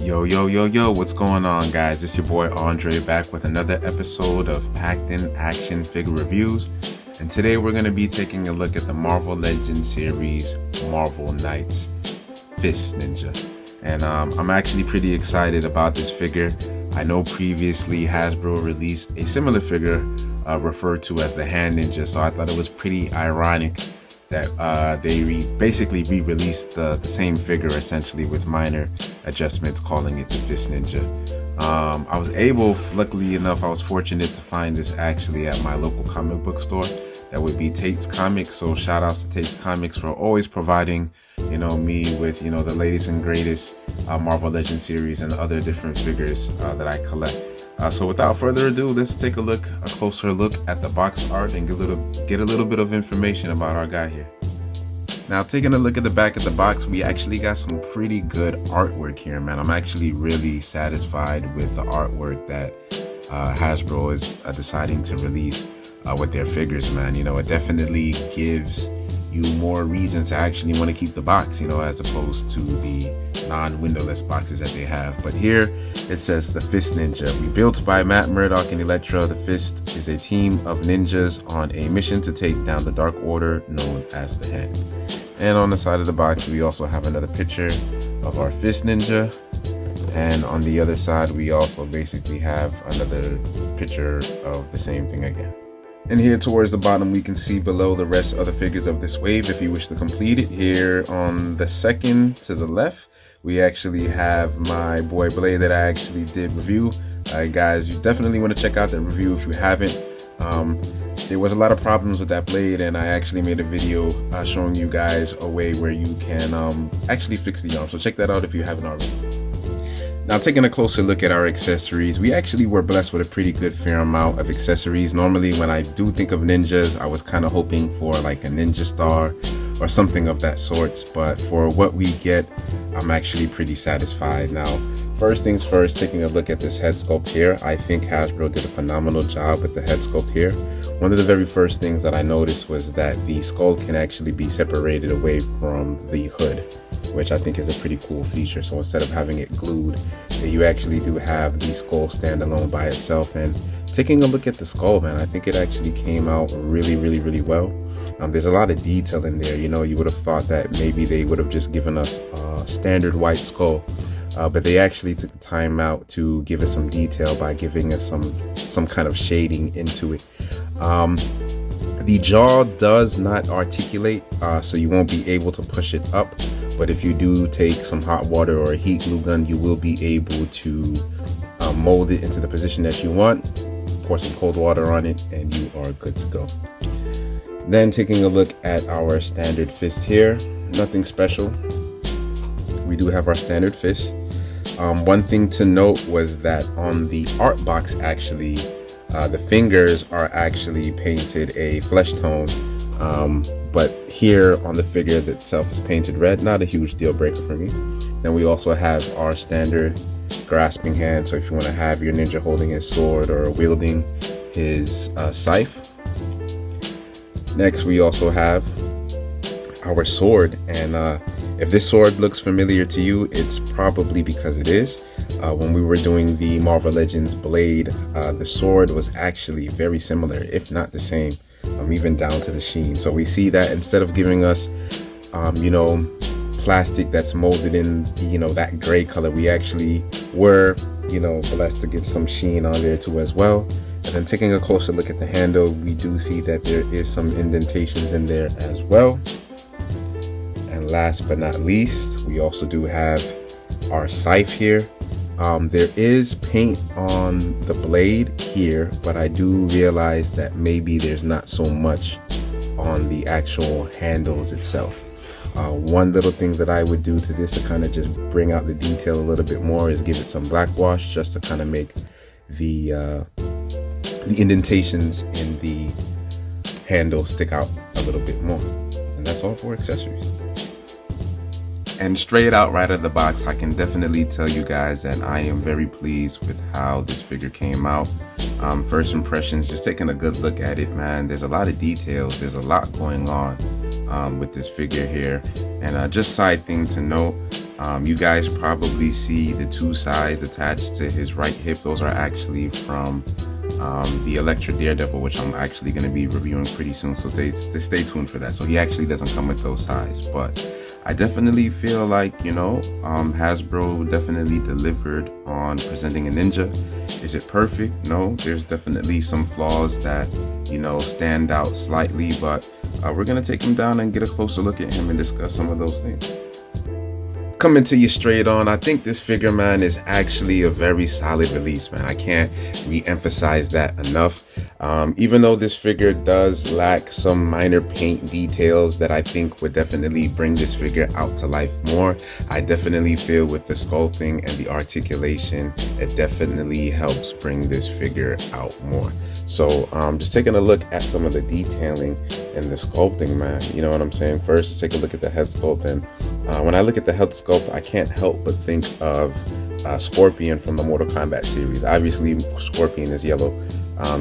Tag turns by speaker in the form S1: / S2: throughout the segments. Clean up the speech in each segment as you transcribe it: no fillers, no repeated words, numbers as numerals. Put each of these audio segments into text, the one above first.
S1: Yo, what's going on, guys? It's your boy Andre back with another episode of Packed In Action Figure Reviews. And today we're going to be taking a look at the Marvel Legends series Marvel Knights Fist Ninja. And I'm actually pretty excited about this figure. I know previously Hasbro released a similar figure referred to as the Hand Ninja, so I thought it was pretty ironic that they basically re-released the same figure essentially with minor adjustments, calling it the Fist Ninja. I was able, luckily enough, I was fortunate to find this actually at my local comic book store. That would be Tate's Comics. So shout outs to Tate's Comics for always providing, me with, the latest and greatest Marvel Legends series and other different figures that I collect. So without further ado, let's take a closer look at the box art and get a little bit of information about our guy here. Now, taking a look at the back of the box, we actually got some pretty good artwork here, man. I'm actually really satisfied with the artwork that Hasbro is deciding to release with their figures, man. It definitely gives you more reasons to actually want to keep the box, as opposed to the non-windowless boxes that they have. But here it says the Fist Ninja. Rebuilt by Matt Murdock and Elektra, the Fist is a team of ninjas on a mission to take down the Dark Order known as the Hand. And on the side of the box we also have another picture of our Fist Ninja, and on the other side we also basically have another picture of the same thing again. And here towards the bottom we can see below the rest of the figures of this wave if you wish to complete it. Here on the second to the left we actually have my boy Blade that I actually did review. Guys, you definitely want to check out that review if you haven't. There was a lot of problems with that blade, and I actually made a video showing you guys a way where you can actually fix the arm, so check that out if you haven't already. Now, taking a closer look at our accessories, we actually were blessed with a pretty good fair amount of accessories. Normally when I do think of ninjas, I was kind of hoping for like a ninja star or something of that sort, but for what we get, I'm actually pretty satisfied. Now, first things first, taking a look at this head sculpt here, I think Hasbro did a phenomenal job with the head sculpt here. One of the very first things that I noticed was that the skull can actually be separated away from the hood, which I think is a pretty cool feature. So instead of having it glued, you actually do have the skull stand alone by itself. And taking a look at the skull, man, I think it actually came out really well. There's a lot of detail in there. You would have thought that maybe they would have just given us a standard white skull, but they actually took the time out to give us some detail by giving us some kind of shading into it. The jaw does not articulate, so you won't be able to push it up, but if you do take some hot water or a heat glue gun, you will be able to mold it into the position that you want. Pour some cold water on it and you are good to go. Then taking a look at our standard fist here, nothing special. We do have our standard fist. One thing to note was that on the art box, actually the fingers are actually painted a flesh tone, but here on the figure itself is painted red. Not a huge deal breaker for me. Then we also have our standard grasping hand, so if you want to have your ninja holding his sword or wielding his scythe. Next we also have our sword, and if this sword looks familiar to you, it's probably because it is. When we were doing the Marvel Legends blade, the sword was actually very similar, if not the same, even down to the sheen. So we see that instead of giving us plastic that's molded in that gray color, we actually were blessed to get some sheen on there too as well. And then taking a closer look at the handle, we do see that there is some indentations in there as well. And last but not least, we also do have our scythe here. There is paint on the blade here, but I do realize that maybe there's not so much on the actual handles itself. One little thing that I would do to this to kind of just bring out the detail a little bit more is give it some black wash, just to kind of make the indentations in the handle stick out a little bit more. And that's all for accessories. And straight out right out of the box, I can definitely tell you guys that I am very pleased with how this figure came out. First impressions, just taking a good look at it, man, there's a lot of details, there's a lot going on with this figure here. And just side thing to note, You guys probably see the two sides attached to his right hip. Those are actually from the Electra Daredevil, which I'm actually going to be reviewing pretty soon, so stay tuned for that. So he actually doesn't come with those ties, but I definitely feel like, Hasbro definitely delivered on presenting a ninja. Is it perfect? No, there's definitely some flaws that, stand out slightly, but we're going to take him down and get a closer look at him and discuss some of those things. Coming to you straight on, I think this figure, man, is actually a very solid release, man. I can't re-emphasize that enough. Even though this figure does lack some minor paint details that I think would definitely bring this figure out to life more, I definitely feel with the sculpting and the articulation, it definitely helps bring this figure out more. So just taking a look at some of the detailing and the sculpting, man, you know what I'm saying? First, let's take a look at the head sculpt. And when I look at the head sculpt, I can't help but think of Scorpion from the Mortal Kombat series. Obviously, Scorpion is yellow,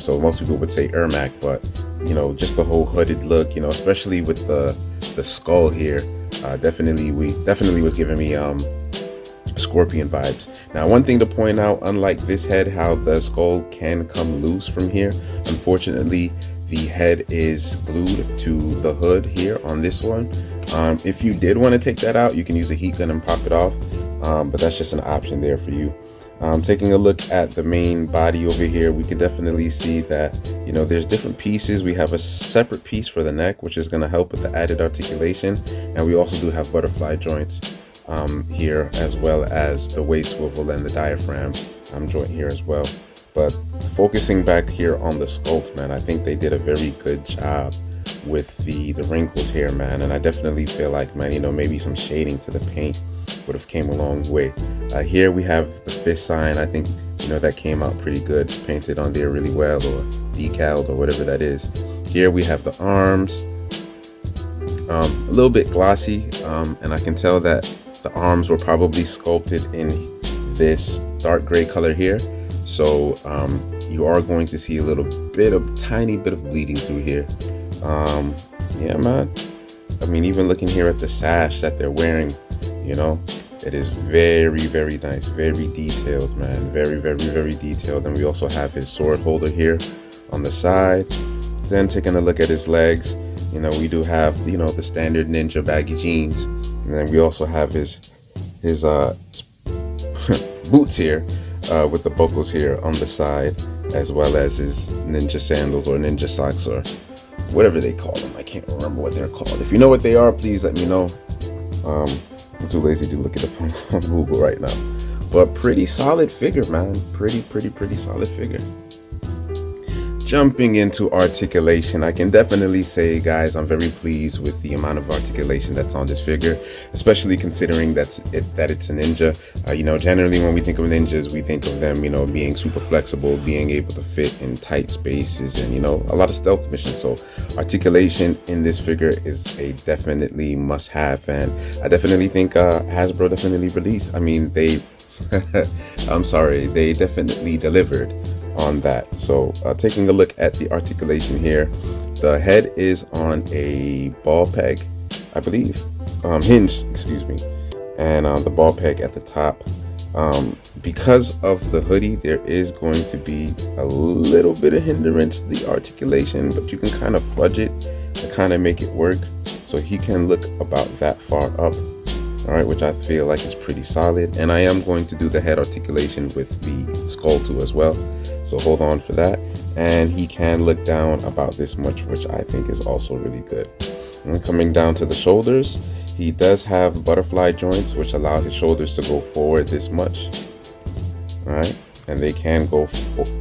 S1: so most people would say Ermac, but just the whole hooded look, especially with the skull here, definitely was giving me Scorpion vibes. Now, one thing to point out, unlike this head, how the skull can come loose from here, unfortunately the head is glued to the hood here on this one. If you did want to take that out, you can use a heat gun and pop it off, but that's just an option there for you. Taking a look at the main body over here, we can definitely see that there's different pieces. We have a separate piece for the neck, which is going to help with the added articulation, and we also do have butterfly joints here, as well as the waist swivel and the diaphragm joint here as well. But focusing back here on the sculpt, man, I think they did a very good job with the wrinkles here, man, and I definitely feel like, man, maybe some shading to the paint would have came a long way. Here we have the fist sign. I think that came out pretty good. It's painted on there really well, or decaled, or whatever that is. Here we have the arms, a little bit glossy, and I can tell that the arms were probably sculpted in this dark gray color here, so you are going to see a tiny bit of bleeding through here. Yeah, man, I mean, even looking here at the sash that they're wearing, it is very, very nice, very detailed, man, very, very, very detailed. And we also have his sword holder here on the side. Then taking a look at his legs, we do have the standard ninja baggy jeans, and then we also have his boots here with the buckles here on the side, as well as his ninja sandals or ninja socks, or whatever they call them. I can't remember what they're called. If you know what they are, please let me know. I'm too lazy to look it up on Google right now. But pretty solid figure, man. Pretty solid figure. Jumping into articulation, I can definitely say, guys, I'm very pleased with the amount of articulation that's on this figure, especially considering that it's a ninja. Generally when we think of ninjas, we think of them, being super flexible, being able to fit in tight spaces, and a lot of stealth missions. So articulation in this figure is a definitely must-have, and I definitely think Hasbro definitely released. I mean, they definitely delivered on that. So taking a look at the articulation here, the head is on a ball peg, I believe, hinge, excuse me, and the ball peg at the top. Because of the hoodie, there is going to be a little bit of hindrance to the articulation, but you can kind of fudge it to kind of make it work, so he can look about that far up. All right, which I feel like is pretty solid. And I am going to do the head articulation with the skull too as well, so hold on for that. And he can look down about this much, which I think is also really good. And coming down to the shoulders, he does have butterfly joints, which allow his shoulders to go forward this much. All right, and they can go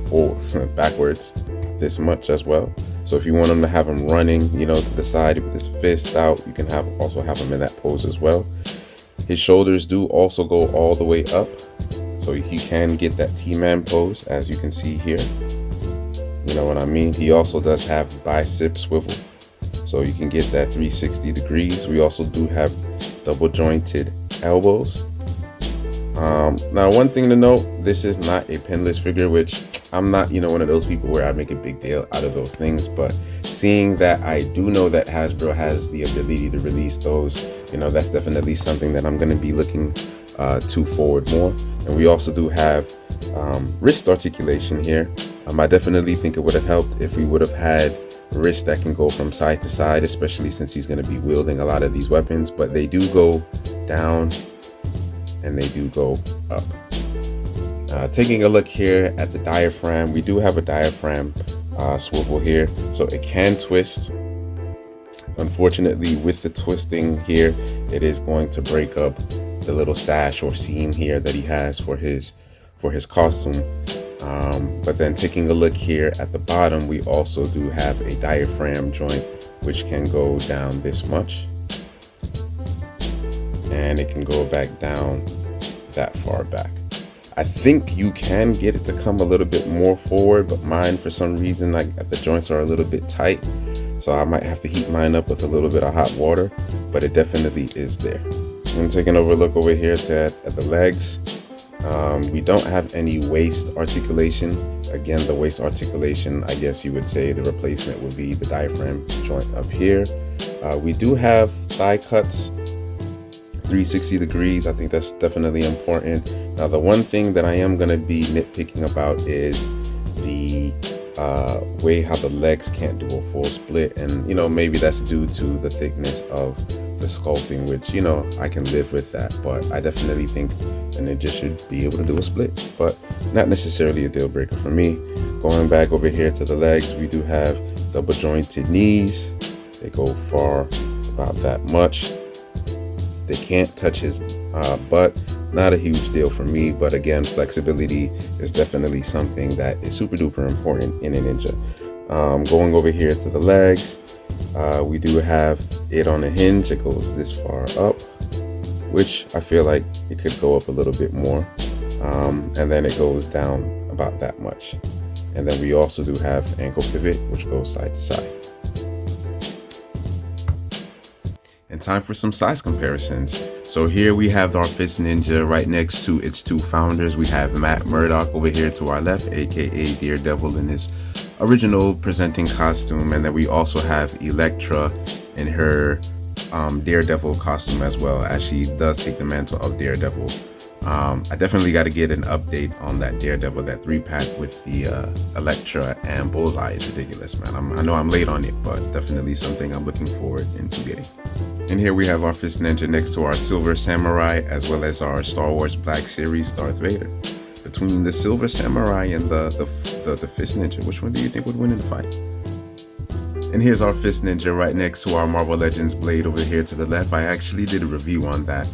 S1: forward backwards this much as well. So if you want him to have him running, to the side with his fist out, you can also have him in that pose as well. His shoulders do also go all the way up, so he can get that T-man pose, as you can see here. You know what I mean? He also does have bicep swivel, so you can get that 360 degrees. We also do have double jointed elbows. Now, one thing to note, this is not a pinless figure, which I'm not, one of those people where I make a big deal out of those things, but seeing that I do know that Hasbro has the ability to release those, that's definitely something that I'm going to be looking to forward more. And we also do have wrist articulation here. I definitely think it would have helped if we would have had wrists that can go from side to side, especially since he's going to be wielding a lot of these weapons, but they do go down and they do go up. Taking a look here at the diaphragm, we do have a diaphragm swivel here, so it can twist. Unfortunately, with the twisting here, it is going to break up the little sash or seam here that he has for his costume. But then taking a look here at the bottom, we also do have a diaphragm joint which can go down this much, and it can go back down that far back. I think you can get it to come a little bit more forward, but mine, for some reason, like the joints are a little bit tight, so I might have to heat mine up with a little bit of hot water, but it definitely is there. I'm taking a look over here at the legs. We don't have any waist articulation. Again, the waist articulation, I guess you would say the replacement would be the diaphragm joint up here. We do have thigh cuts 360 degrees. I think that's definitely important. Now, the one thing that I am going to be nitpicking about is the way how the legs can't do a full split, and maybe that's due to the thickness of the sculpting, which I can live with that, but I definitely think a ninja should be able to do a split, but not necessarily a deal breaker for me. Going back over here to the legs, we do have double jointed knees. They go far about that much. They can't touch his butt. Not a huge deal for me, but again, flexibility is definitely something that is super duper important in a ninja. Going over here to the legs, we do have it on a hinge. It goes this far up, which I feel like it could go up a little bit more, and then it goes down about that much. And then we also do have ankle pivot, which goes side to side. And time for some size comparisons. So here we have our Fist Ninja right next to its two founders. We have Matt Murdock over here to our left, aka Daredevil in his original presenting costume, and then we also have Elektra in her Daredevil costume as well, as she does take the mantle of Daredevil. I definitely got to get an update on that Daredevil. That 3-pack with the Elektra and Bullseye is ridiculous, man. I know I'm late on it, but definitely something I'm looking forward into getting. And here we have our Fist Ninja next to our Silver Samurai, as well as our Star Wars Black Series Darth Vader. Between the Silver Samurai and the Fist Ninja, which one do you think would win in the fight? And here's our Fist Ninja right next to our Marvel Legends blade over here to the left. I actually did a review on that.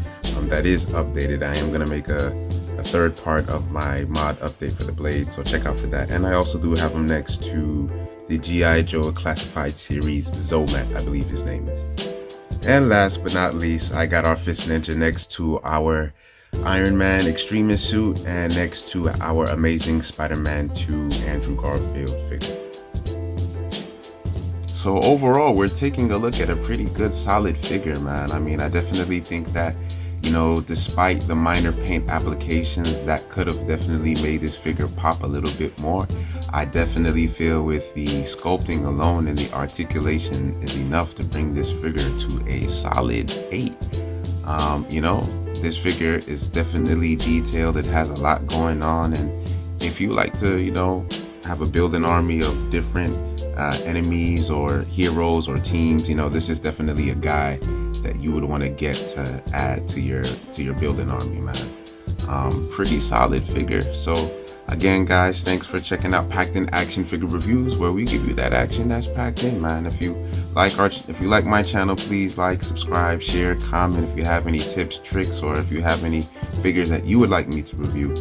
S1: That is updated. I am going to make a third part of my mod update for the blade, so check out for that. And I also do have him next to the G.I. Joe Classified Series Zomet, I believe his name is. And last but not least, I got our Fist Ninja next to our Iron Man Extremist suit and next to our Amazing Spider-Man 2 Andrew Garfield figure. So overall, we're taking a look at a pretty good solid figure, man. I mean, I definitely think that, despite the minor paint applications that could have definitely made this figure pop a little bit more, I definitely feel with the sculpting alone and the articulation is enough to bring this figure to a solid 8. This figure is definitely detailed. It has a lot going on, and if you like to, have a build an army of different enemies or heroes or teams, this is definitely a guy that you would want to get to add to your building army, man. Pretty solid figure. So again, guys, thanks for checking out Packed In Action Figure Reviews, where we give you that action that's packed in, man. If you like my channel, please like, subscribe, share, comment. If you have any tips, tricks, or if you have any figures that you would like me to review,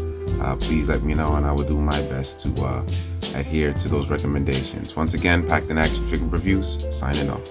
S1: please let me know, and I will do my best to adhere to those recommendations. Once again, Packed In Action Figure Reviews, signing off.